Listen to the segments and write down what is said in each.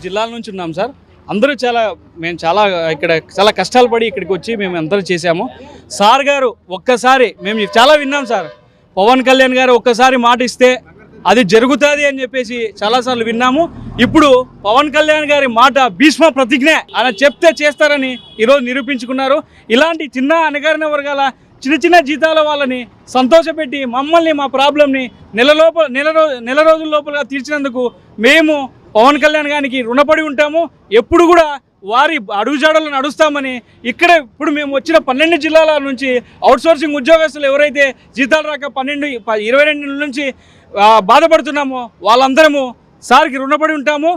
జిల్లాల నుంచి ఉన్నాం సార్. అందరూ మేము ఇక్కడ చాలా కష్టాలు పడి ఇక్కడికి వచ్చి మేము అందరూ చేశాము. సార్ గారు ఒక్కసారి మేము చాలా విన్నాం సార్, పవన్ కళ్యాణ్ గారు ఒక్కసారి మాట ఇస్తే అది జరుగుతుంది అని చెప్పేసి చాలాసార్లు విన్నాము. ఇప్పుడు పవన్ కళ్యాణ్ గారి మాట భీష్మ ప్రతిజ్ఞ, ఆయన చెప్తే చేస్తారని ఈరోజు నిరూపించుకున్నారు. ఇలాంటి చిన్న అణగారిన వర్గాల చిన్న జీతాల వాళ్ళని సంతోషపెట్టి మమ్మల్ని మా ప్రాబ్లంని నెల రోజుల లోపల తీర్చినందుకు మేము పవన్ కళ్యాణ్ గారికి రుణపడి ఉంటాము. ఎప్పుడు కూడా వారి అడుగుజాడలను నడుస్తామని ఇక్కడ ఇప్పుడు మేము వచ్చిన 12 జిల్లాల నుంచి అవుట్సోర్సింగ్ ఉద్యోగస్తులు ఎవరైతే జీతాలు రాక 22 నెలల నుంచి బాధపడుతున్నామో వాళ్ళందరము సార్కి రుణపడి ఉంటాము.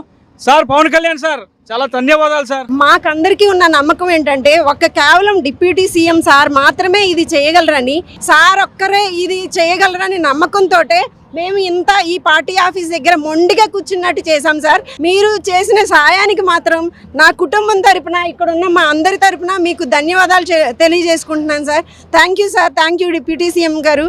సార్ పవన్ కళ్యాణ్ సార్ చాలా ధన్యవాదాలు సార్. మాకందరికీ ఉన్న నమ్మకం ఏంటంటే కేవలం డిప్యూటీ సీఎం సార్ మాత్రమే ఇది చేయగలరని, సార్ ఒక్కరే ఇది చేయగలరని నమ్మకంతో మేము ఈ పార్టీ ఆఫీస్ దగ్గర మొండిగా కూర్చున్నట్టు చేశాం సార్. మీరు చేసిన సహాయానికి మాత్రం నా కుటుంబం తరపున, ఇక్కడ ఉన్న మా అందరి తరపున మీకు ధన్యవాదాలు తెలియజేసుకుంటున్నాను sir. Thank you sir, thank you deputy CM గారు.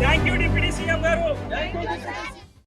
థ్యాంక్ యూ డిప్యూటీ సీఎం గారు.